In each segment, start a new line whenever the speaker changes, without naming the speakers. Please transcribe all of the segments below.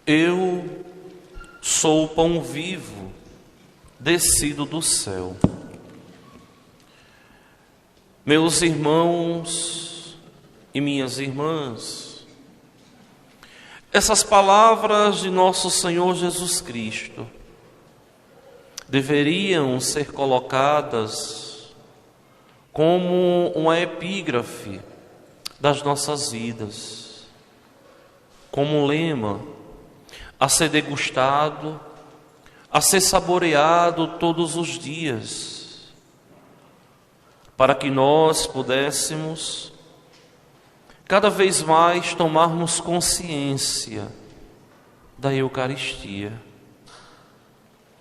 Eu sou o pão vivo, descido do céu. Meus irmãos e minhas irmãs, essas palavras de nosso Senhor Jesus Cristo deveriam ser colocadas como uma epígrafe das nossas vidas, como um lema a ser degustado, a ser saboreado todos os dias, para que nós pudéssemos cada vez mais tomarmos consciência da Eucaristia,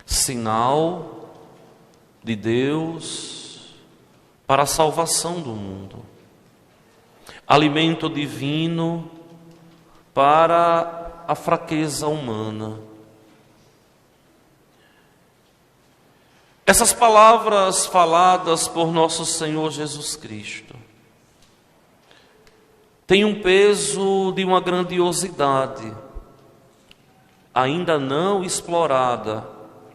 sinal de Deus para a salvação do mundo, alimento divino para a fraqueza humana. Essas palavras faladas por nosso Senhor Jesus Cristo têm um peso de uma grandiosidade ainda não explorada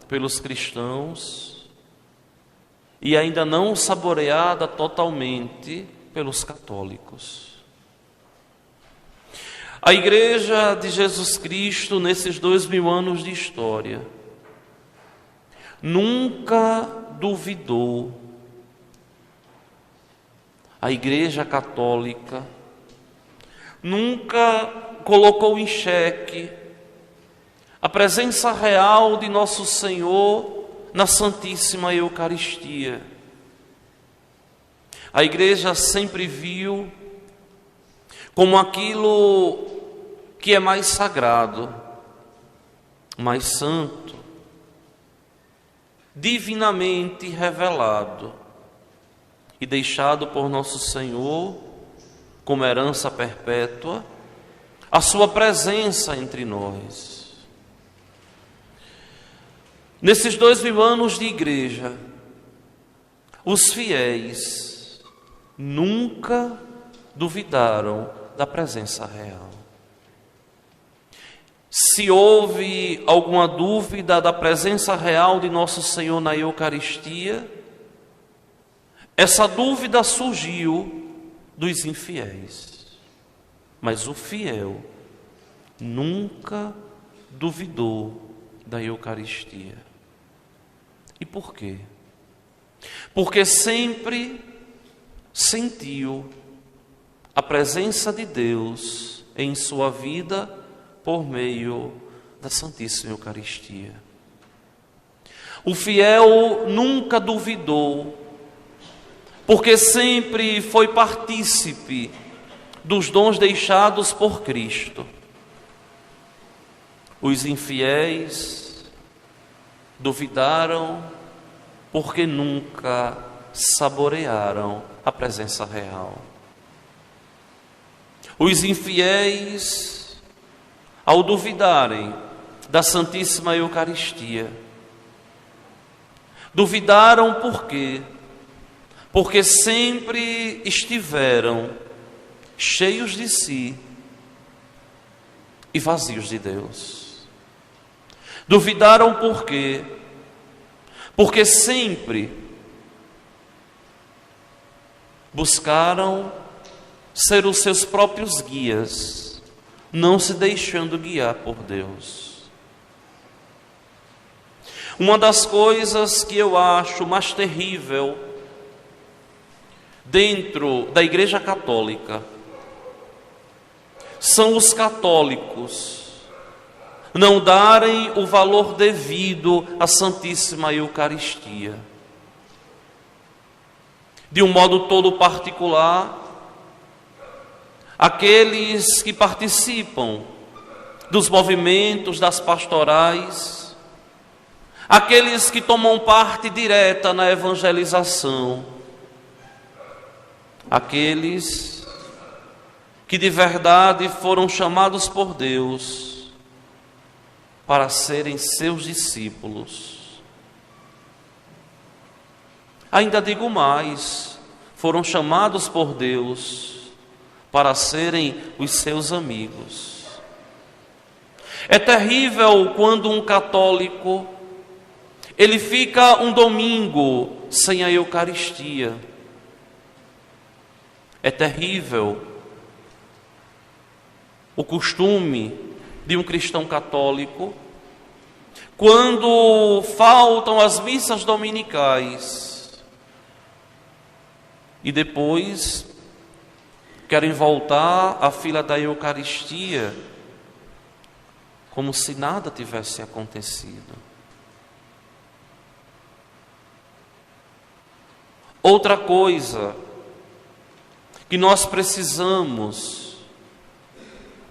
pelos cristãos e ainda não saboreada totalmente pelos católicos. A Igreja de Jesus Cristo, nesses 2000 anos de história, nunca duvidou. A Igreja Católica nunca colocou em xeque a presença real de nosso Senhor na Santíssima Eucaristia. A Igreja sempre viu como aquilo que é mais sagrado, mais santo, divinamente revelado e deixado por nosso Senhor como herança perpétua, a sua presença entre nós. Nesses 2000 anos de igreja, os fiéis nunca duvidaram da presença real. Se houve alguma dúvida da presença real de nosso Senhor na Eucaristia, essa dúvida surgiu dos infiéis. Mas o fiel nunca duvidou da Eucaristia. E por quê? Porque sempre sentiu a presença de Deus em sua vida por meio da Santíssima Eucaristia. O fiel nunca duvidou, porque sempre foi partícipe dos dons deixados por Cristo. Os infiéis duvidaram porque nunca saborearam a presença real. Os infiéis, ao duvidarem da Santíssima Eucaristia, duvidaram por quê? Porque sempre estiveram cheios de si e vazios de Deus. Duvidaram por quê? Porque sempre buscaram ser os seus próprios guias, não se deixando guiar por Deus. Uma das coisas que eu acho mais terrível dentro da Igreja Católica são os católicos não darem o valor devido à Santíssima Eucaristia. De um modo todo particular, aqueles que participam dos movimentos, das pastorais, aqueles que tomam parte direta na evangelização, aqueles que de verdade foram chamados por Deus para serem seus discípulos. Ainda digo mais, foram chamados por Deus para serem os seus amigos. É terrível quando um católico ele fica um domingo sem a Eucaristia. É terrível o costume de um cristão católico quando faltam as missas dominicais e depois querem voltar à fila da Eucaristia como se nada tivesse acontecido. Outra coisa que nós precisamos,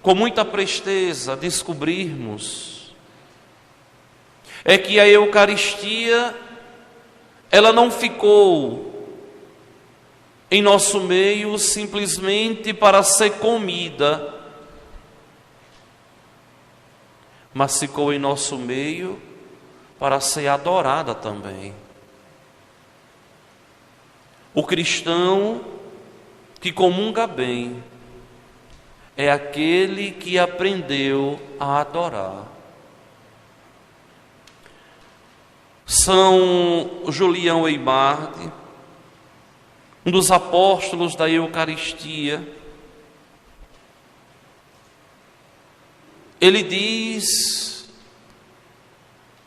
com muita presteza, descobrirmos, é que a Eucaristia, ela não ficou em nosso meio simplesmente para ser comida, mas ficou em nosso meio para ser adorada também. O cristão que comunga bem é aquele que aprendeu a adorar. São Julião Eymard, um dos apóstolos da Eucaristia, ele diz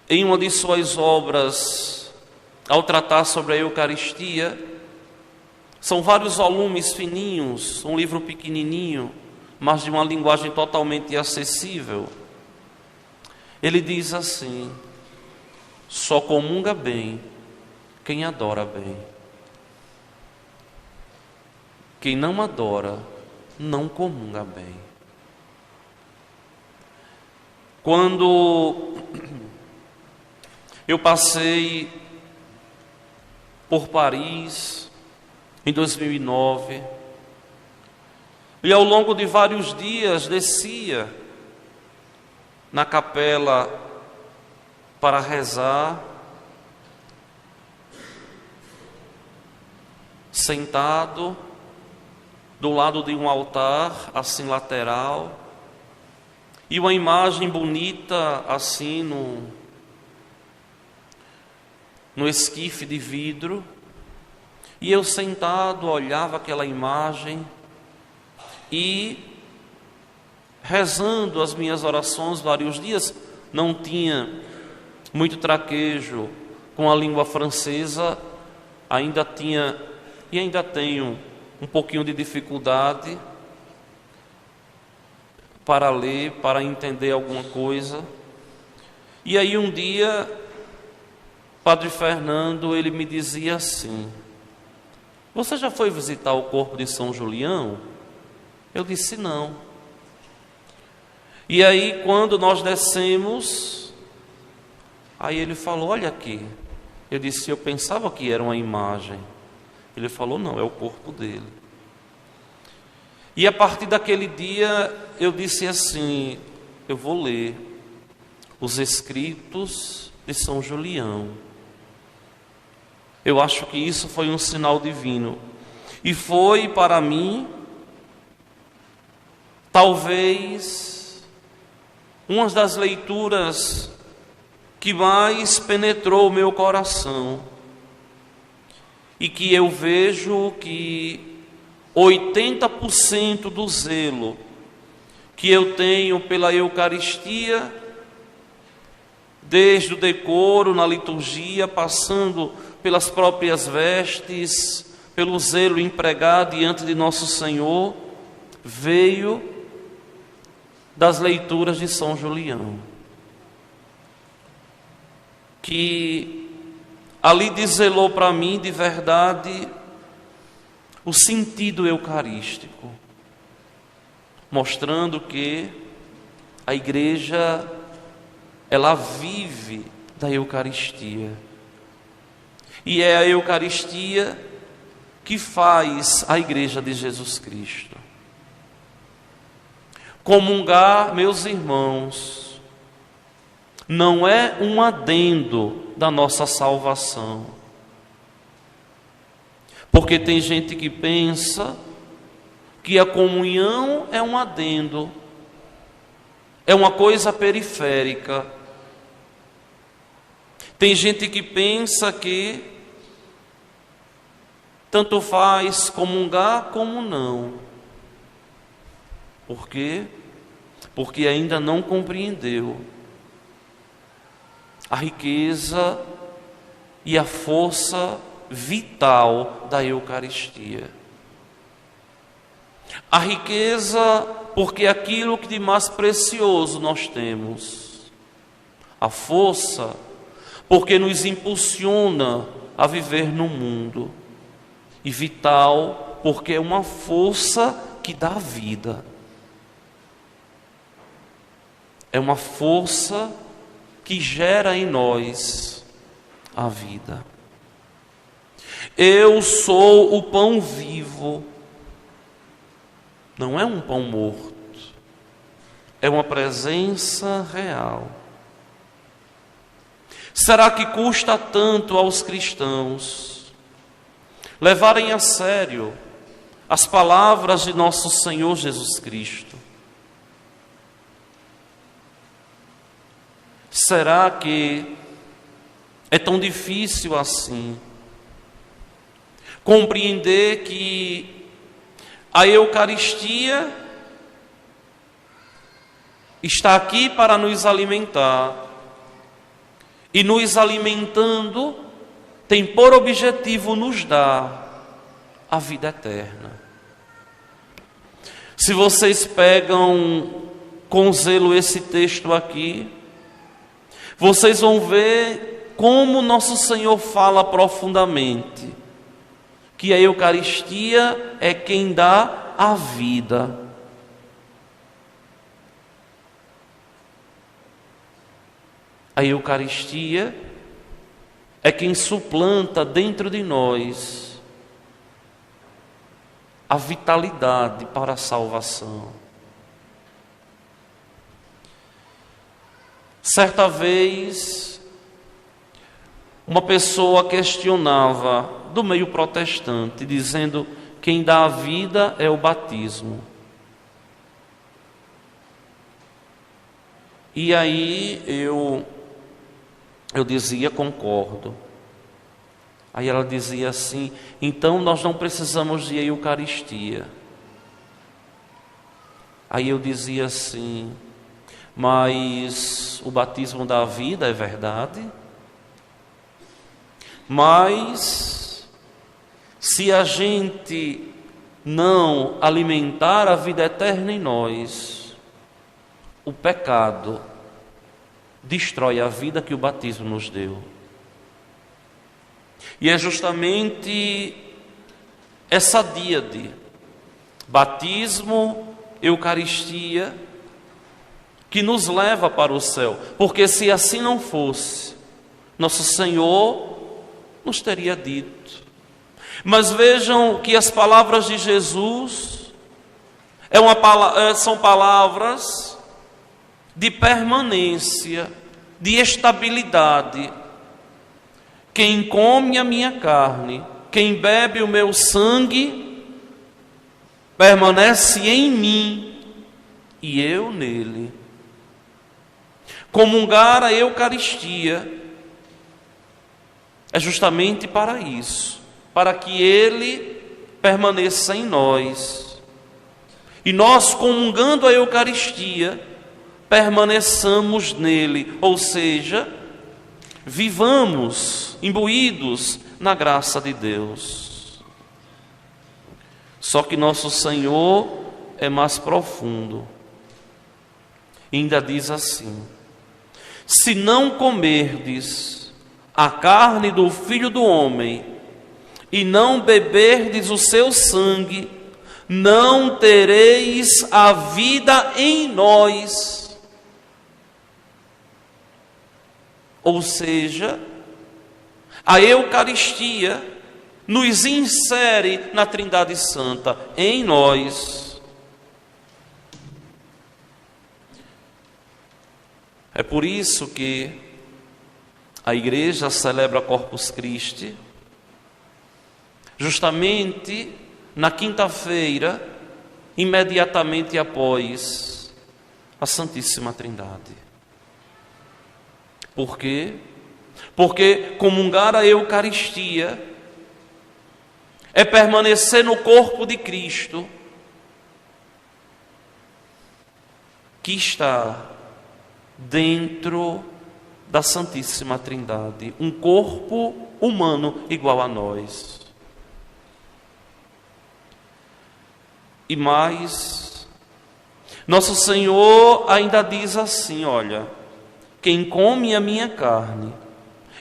em uma de suas obras, ao tratar sobre a Eucaristia, são vários volumes fininhos, um livro pequenininho, mas de uma linguagem totalmente acessível. Ele diz assim: só comunga bem quem adora bem. Quem não adora, não comunga bem. Quando eu passei por Paris, em 2009, e ao longo de vários dias descia na capela para rezar, sentado do lado de um altar, assim lateral, e uma imagem bonita assim no esquife de vidro, e eu sentado olhava aquela imagem e rezando as minhas orações vários dias. Não tinha muito traquejo com a língua francesa, ainda tinha e ainda tenho um pouquinho de dificuldade para ler, para entender alguma coisa. E aí um dia, Padre Fernando, ele me dizia assim: você já foi visitar o corpo de São Julião? Eu disse não. E aí quando nós descemos, aí ele falou: olha aqui. Eu disse: eu pensava que era uma imagem. Ele falou: não, é o corpo dele. E a partir daquele dia eu disse assim: eu vou ler os escritos de São Julião. Eu acho que isso foi um sinal divino. E foi para mim, talvez, uma das leituras que mais penetrou o meu coração. E que eu vejo que 80% do zelo que eu tenho pela Eucaristia, desde o decoro na liturgia, passando pelas próprias vestes, pelo zelo empregado diante de nosso Senhor, veio das leituras de São Julião, que ali desvelou para mim de verdade o sentido eucarístico, mostrando que a igreja, ela vive da Eucaristia. E é a Eucaristia que faz a igreja de Jesus Cristo. Comungar, meus irmãos, não é um adendo da nossa salvação. Porque tem gente que pensa que a comunhão é um adendo. é uma coisa periférica. Tem gente que pensa que tanto faz comungar como não. Por quê? Porque ainda não compreendeu a riqueza e a força vital da Eucaristia. A riqueza, porque é aquilo que de mais precioso nós temos. A força, porque nos impulsiona a viver no mundo. E vital, porque é uma força que dá vida. É uma força que gera em nós a vida. Eu sou o pão vivo. Não é um pão morto. É uma presença real. Será que custa tanto aos cristãos levarem a sério as palavras de nosso Senhor Jesus Cristo? Será que é tão difícil assim compreender que a Eucaristia está aqui para nos alimentar e, nos alimentando, tem por objetivo nos dar a vida eterna? Se vocês pegam com zelo esse texto aqui, vocês vão ver como nosso Senhor fala profundamente que a Eucaristia é quem dá a vida. A Eucaristia é quem suplanta dentro de nós a vitalidade para a salvação. Certa vez, uma pessoa questionava do meio protestante, dizendo: quem dá a vida é o batismo. E aí eu dizia: concordo. Aí ela dizia assim: então nós não precisamos de Eucaristia. Aí eu dizia assim: mas o batismo da vida é verdade? Mas se a gente não alimentar a vida eterna em nós, o pecado destrói a vida que o batismo nos deu. E é justamente essa díade, batismo, Eucaristia, que nos leva para o céu. Porque se assim não fosse, nosso Senhor nos teria dito. Mas vejam que as palavras de Jesus são palavras de permanência, de estabilidade. Quem come a minha carne, quem bebe o meu sangue, permanece em mim e eu nele. Comungar a Eucaristia é justamente para isso, para que Ele permaneça em nós. E nós, comungando a Eucaristia, permaneçamos nele, ou seja, vivamos imbuídos na graça de Deus. Só que nosso Senhor é mais profundo. E ainda diz assim: se não comerdes a carne do Filho do Homem e não beberdes o seu sangue, não tereis a vida em nós. Ou seja, a Eucaristia nos insere na Trindade Santa, em nós. É por isso que a Igreja celebra Corpus Christi, justamente na quinta-feira, imediatamente após a Santíssima Trindade. Por quê? Porque comungar a Eucaristia é permanecer no corpo de Cristo, que está dentro da Santíssima Trindade, um corpo humano igual a nós. E mais, nosso Senhor ainda diz assim: olha, quem come a minha carne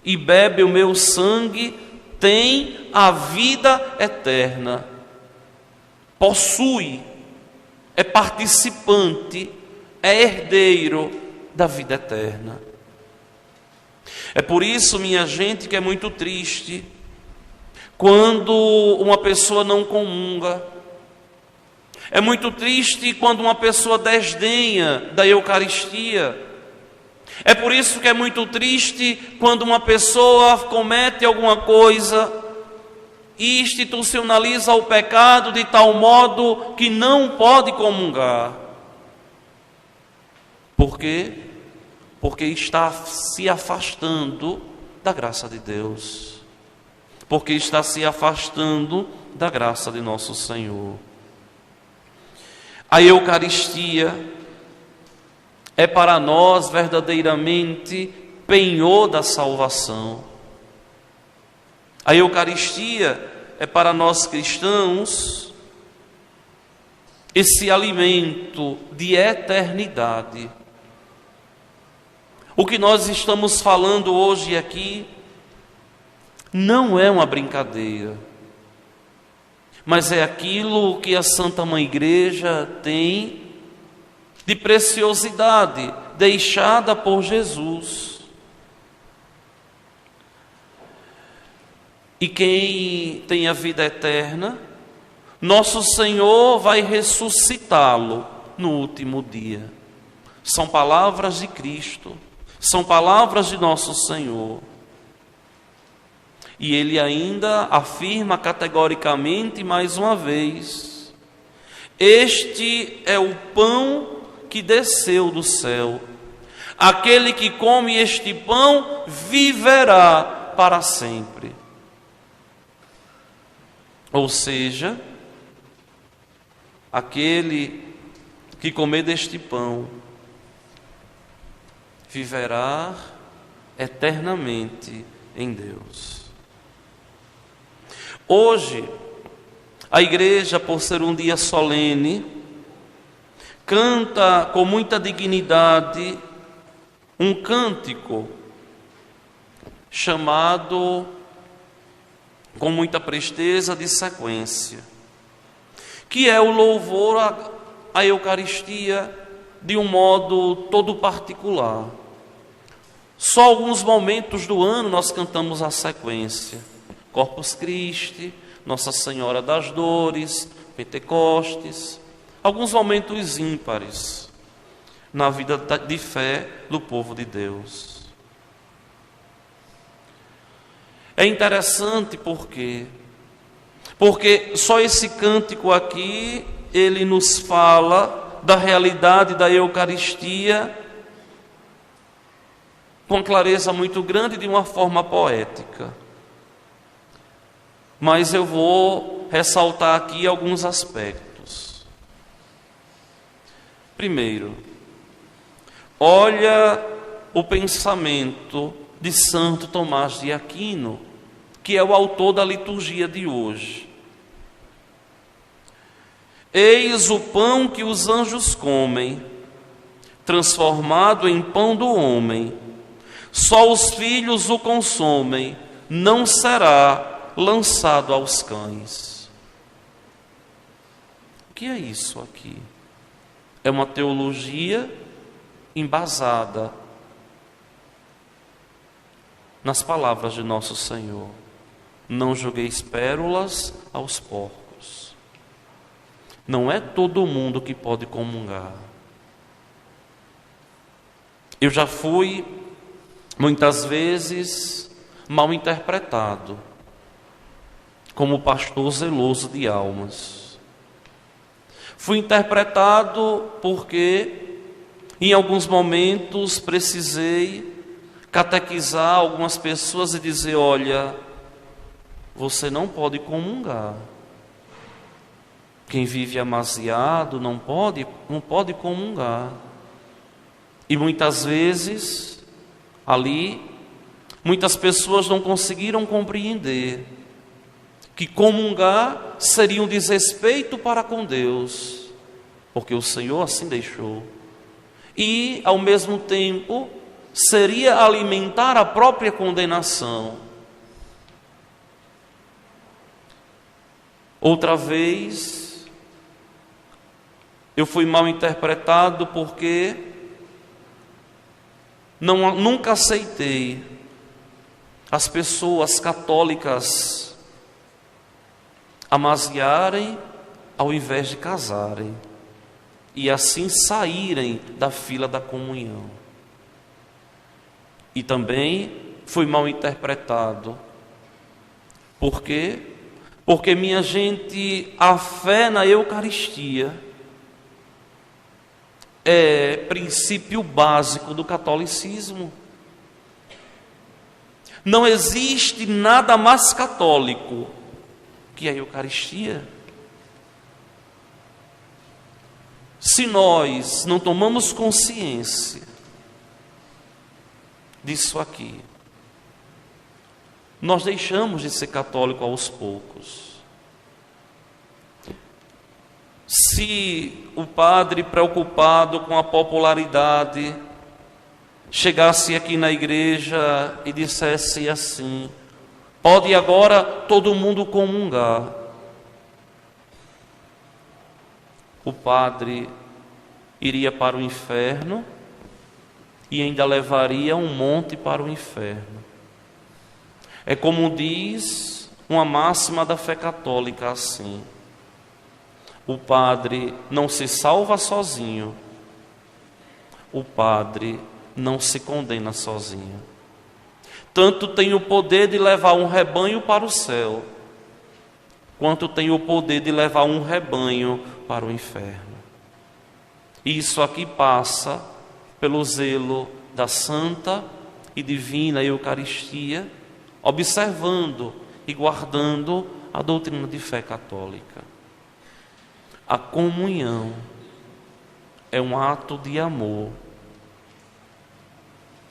e bebe o meu sangue tem a vida eterna, possui, é participante, é herdeiro da vida eterna. É por isso, minha gente, que é muito triste quando uma pessoa não comunga. É muito triste quando uma pessoa desdenha da Eucaristia. É por isso que é muito triste quando uma pessoa comete alguma coisa e institucionaliza o pecado de tal modo que não pode comungar. Por quê? Porque está se afastando da graça de Deus. Porque está se afastando da graça de nosso Senhor. A Eucaristia é para nós verdadeiramente penhor da salvação. A Eucaristia é para nós cristãos esse alimento de eternidade. O que nós estamos falando hoje aqui não é uma brincadeira, mas é aquilo que a Santa Mãe Igreja tem de preciosidade deixada por Jesus. E quem tem a vida eterna, nosso Senhor vai ressuscitá-lo no último dia. São palavras de Cristo, são palavras de nosso Senhor. E ele ainda afirma categoricamente mais uma vez: este é o pão que desceu do céu. Aquele que come este pão viverá para sempre. Ou seja, aquele que comer deste pão viverá eternamente em Deus. Hoje, a igreja, por ser um dia solene, canta com muita dignidade um cântico chamado, com muita presteza, de sequência, que é o louvor à Eucaristia de um modo todo particular. Só alguns momentos do ano nós cantamos a sequência: Corpus Christi, Nossa Senhora das Dores, Pentecostes, alguns momentos ímpares na vida de fé do povo de Deus. É interessante porque só esse cântico aqui, ele nos fala da realidade da Eucaristia com clareza muito grande, de uma forma poética. Mas eu vou ressaltar aqui alguns aspectos. Primeiro, olha o pensamento de Santo Tomás de Aquino, que é o autor da liturgia de hoje. Eis o pão que os anjos comem, transformado em pão do homem. Só os filhos o consomem, não será lançado aos cães. O que é isso aqui? É uma teologia embasada nas palavras de nosso Senhor: não jogueis pérolas aos porcos. Não é todo mundo que pode comungar. Eu já fui muitas vezes mal interpretado como pastor zeloso de almas. Fui interpretado porque Em alguns momentos precisei catequizar algumas pessoas e dizer: olha, você não pode comungar. Quem vive amasiado não pode comungar. E muitas vezes, ali, muitas pessoas não conseguiram compreender que comungar seria um desrespeito para com Deus, porque o Senhor assim deixou. E, ao mesmo tempo, seria alimentar a própria condenação. Outra vez, eu fui mal interpretado porque nunca aceitei as pessoas católicas amasiarem ao invés de casarem e assim saírem da fila da comunhão. E também fui mal interpretado. Por quê? Porque, minha gente, a fé na Eucaristia é princípio básico do catolicismo. Não existe nada mais católico que a Eucaristia. Se nós não tomamos consciência disso aqui, nós deixamos de ser católico aos poucos. Se o padre, preocupado com a popularidade, chegasse aqui na igreja e dissesse assim: pode agora todo mundo comungar, o padre iria para o inferno e ainda levaria um monte para o inferno. É como diz uma máxima da fé católica assim: o padre não se salva sozinho, o padre não se condena sozinho. Tanto tem o poder de levar um rebanho para o céu, quanto tem o poder de levar um rebanho para o inferno. E isso aqui passa pelo zelo da santa e divina Eucaristia, observando e guardando a doutrina de fé católica. A comunhão é um ato de amor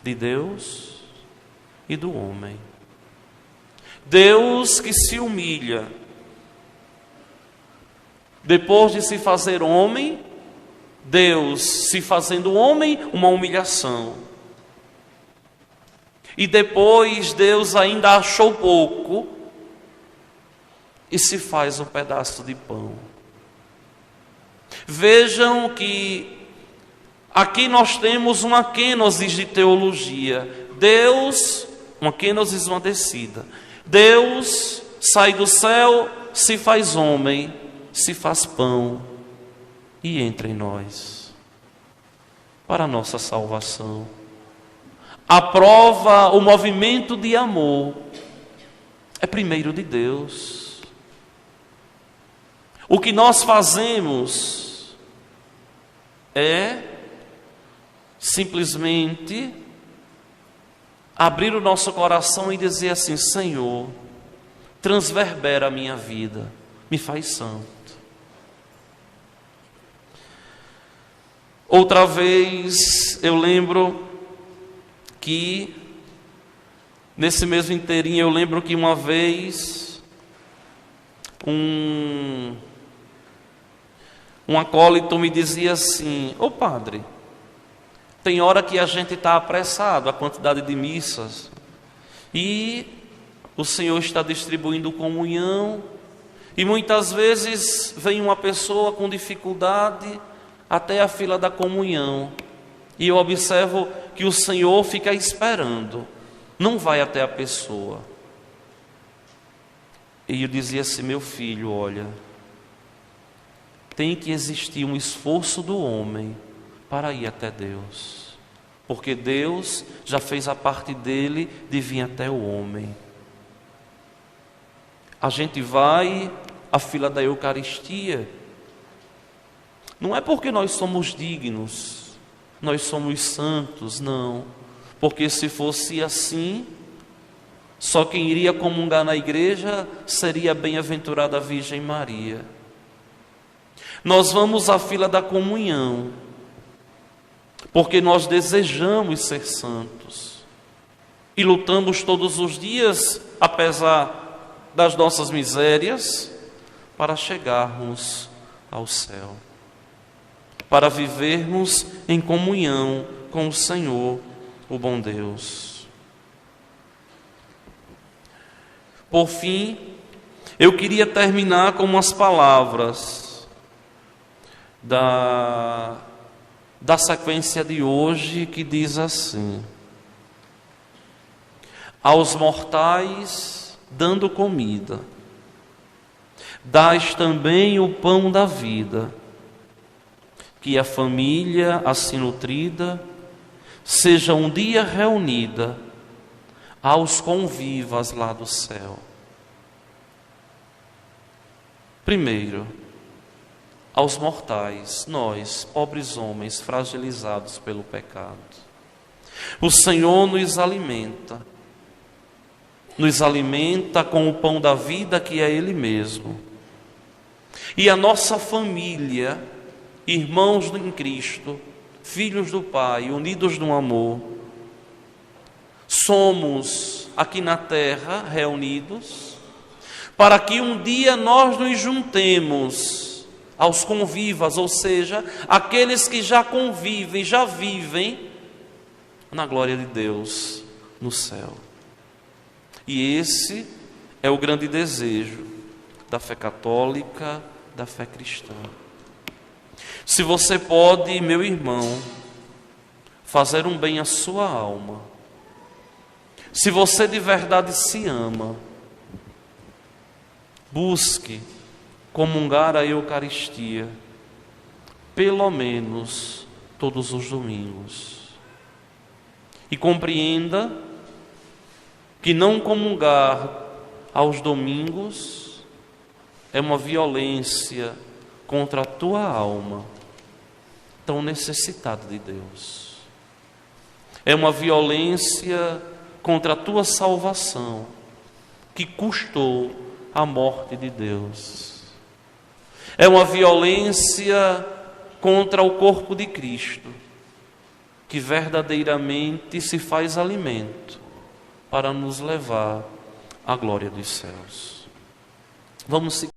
de Deus e do homem. Deus que se humilha, depois de se fazer homem, Deus se fazendo homem, uma humilhação. E depois Deus ainda achou pouco e se faz um pedaço de pão. Vejam que aqui nós temos uma kenosis de teologia. Deus, uma kenosis, uma descida. Deus sai do céu, se faz homem, se faz pão e entra em nós para a nossa salvação. Aprova o movimento de amor, é primeiro de Deus. O que nós fazemos é simplesmente abrir o nosso coração e dizer assim: Senhor, transverbera a minha vida, me faz santo. Outra vez eu lembro que, nesse mesmo inteirinho, eu lembro que uma vez um acólito me dizia assim: ô padre, tem hora que a gente está apressado, a quantidade de missas, e o Senhor está distribuindo comunhão, e muitas vezes vem uma pessoa com dificuldade até a fila da comunhão, e eu observo que o Senhor fica esperando, não vai até a pessoa. E eu dizia assim: meu filho, olha, tem que existir um esforço do homem para ir até Deus, porque Deus já fez a parte dele de vir até o homem. A gente vai à fila da Eucaristia, não é porque nós somos dignos, nós somos santos. Não, porque se fosse assim, só quem iria comungar na igreja seria a bem-aventurada Virgem Maria. Nós vamos à fila da comunhão, porque nós desejamos ser santos e lutamos todos os dias, apesar das nossas misérias, para chegarmos ao céu, para vivermos em comunhão com o Senhor, o bom Deus. Por fim, eu queria terminar com umas palavras da sequência de hoje, que diz assim: aos mortais dando comida, dás também o pão da vida, que a família assim nutrida seja um dia reunida aos convivas lá do céu. Primeiro, aos mortais, nós, pobres homens fragilizados pelo pecado. O Senhor nos alimenta com o pão da vida, que é Ele mesmo. E a nossa família, irmãos em Cristo, filhos do Pai, unidos no amor, somos aqui na terra reunidos para que um dia nós nos juntemos aos convivas, ou seja, aqueles que já convivem, já vivem na glória de Deus no céu. E esse é o grande desejo da fé católica, da fé cristã. Se você pode, meu irmão, fazer um bem à sua alma, se você de verdade se ama, busque comungar a Eucaristia, pelo menos todos os domingos. E compreenda que não comungar aos domingos é uma violência contra a tua alma, tão necessitada de Deus. É uma violência contra a tua salvação, que custou a morte de Deus. É uma violência contra o corpo de Cristo, que verdadeiramente se faz alimento para nos levar à glória dos céus. Vamos seguir.